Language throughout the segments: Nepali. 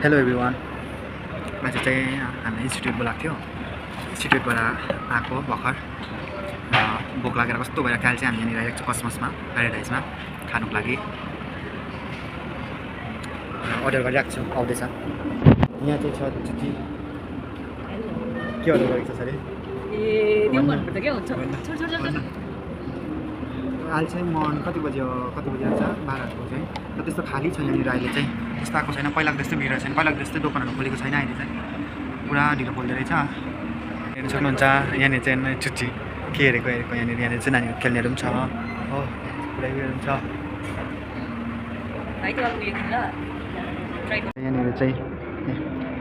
Hello everyone. आज चाहिँ हामीलाई इन्स्टिट्युट बोलाएको थियो। इन्स्टिट्युटबाट आएको भर्खर भोक लागेर कस्तो भएर काल चाहिँ हामी यहाँनिर आएको छ कसमसमा प्याराडाइजमा खानुको लागि अर्डर गरिरहेको छु। आउँदैछ यहाँ चाहिँ छ चिची के अर्डर गरेको छ सर? अहिले चाहिँ मन कति बजी आउँछ 12 चाहिँ र त्यस्तो खाली छ यहाँनिर अहिले चाहिँ त्यस्तो आएको छैन। पहिलाको त्यस्तो भिड छैन, पहिलाको त्यस्तै दोकानहरू खोलेको छैन। अहिले चाहिँ पुरा ढिलो खोल्दो रहेछ। हेर्नु सक्नुहुन्छ यहाँनिर चाहिँ चुच्ची के हेरेको यहाँनिर चाहिँ नानीहरू खेल्नेहरू पनि छ हो, पुरै उयोहरू पनि छ। यहाँनिर चाहिँ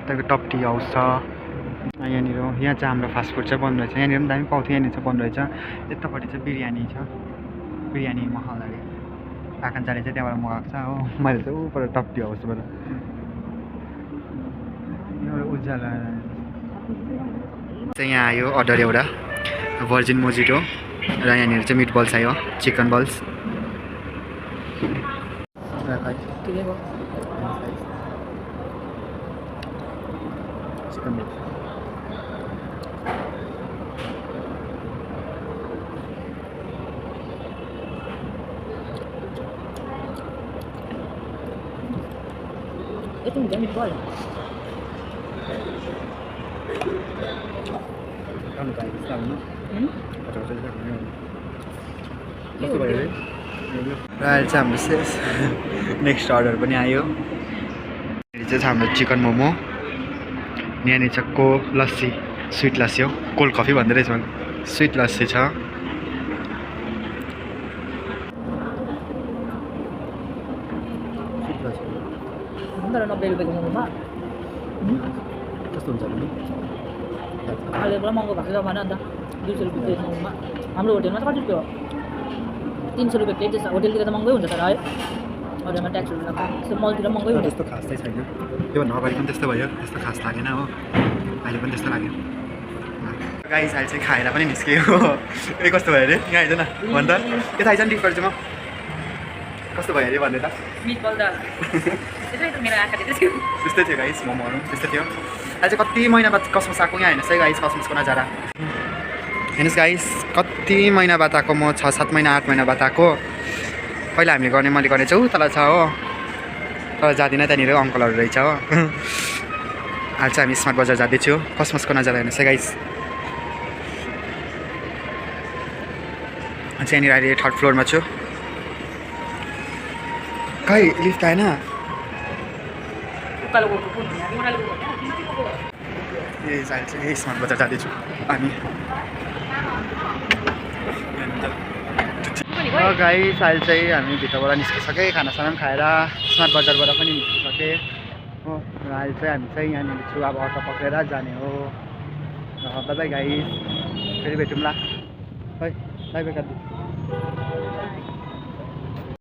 तपाईँको टप टी हाउस छ। यहाँनिर यहाँ चाहिँ हाम्रो फास्टफुड चाहिँ बन्द रहेछ। यहाँनिर पनि दामी पाउँथ्यो, यहाँनिर चाहिँ बन्द रहेछ। यतापट्टि चाहिँ बिरयानी छ, बिरयानी महल अरे काकान्चाले चाहिँ त्यहाँबाट मगाएको छ हो। मैले चाहिँ ऊपर टप टी हाउसबाट उज्याला चाहिँ यहाँ आयो अर्डर एउटा भर्जिन मोजिटो र यहाँनिर चाहिँ मिट बल्स आयो, chicken balls. Chicken balls itu udah meatball. Kamu kayak Islam, कस्तो भयो रे? र अहिले चाहिँ हाम्रो नेक्स्ट अर्डर पनि आयो। यो चाहिँ हाम्रो चिकन मोमो, यहाँनिर छ को लस्सी, स्विट लस्सी हो, कोल्ड कफी भन्दै रहेछ भने स्विट लस्सी छ। Antara 90 rupiah momo कस्तो हुन्छ भने अहिले पुरा महँगो भएको जमाना अन्त 200 रुपियाँ प्लेट मोमोमा। हाम्रो होटेलमा चाहिँ कति रुपियाँ हो? 300 रुपियाँ प्लेट जस्तो। होटेलतिर त महँगै हुन्छ तर है, होटेलमा ट्याक्सहरू लाग्छ। त्यस्तो मलतिर महँगै हुन्छ। त्यस्तो खास चाहिँ छैन, त्योभन्दा अगाडि पनि त्यस्तो भयो, त्यस्तो खास लागेन हो। अहिले पनि त्यस्तो लाग्यो। गाइस अहिले चाहिँ खाएर पनि निस्क्यो हो। ए कस्तो भयो अरे? यहाँ आइज न भन् त, के थाहा छ नि डिफरेन्ट चाहिँ म कस्तो भयो अरे भन्दै त। मिटबल त त्यसै त मेरो आँखा थियो। त्यस्तै थियो गाइस, मोमोहरू त्यस्तै थियो। अहिले चाहिँ कति महिना बाद कसमस आएको यहाँ हेर्नुहोस् है गाइस, कसमसको नजारा हेर्नुहोस् गाइस। कति महिना बाद आएको म, 6-7 महिना 8 महिना बाद आएको। पहिला हामीले गर्ने मैले गर्ने चाहिँ तल छ हो, तर जाँदिनँ, त्यहाँनिर अङ्कलहरू रहेछ हो। अहिले चाहिँ हामी स्मार्ट बजार जाँदैछु। कसमसको नजारा हेर्नुहोस् है गाइस। यहाँनिर अहिले 3rd फ्लोरमा छु। खै लिफ्ट आएन। यही स्मार्ट बजार जाँदैछु हामी। गाइस अहिले चाहिँ हामी भित्रबाट निस्किसकेँ, खानासाना पनि खाएर स्मार्ट बजारबाट पनि निस्किसकेँ हो। र अहिले चाहिँ हामी चाहिँ यहाँनिर छु, अब अटो पक्रेर जाने हो। र बाई गाइस, फेरि भेटौँला है, बाई बाई।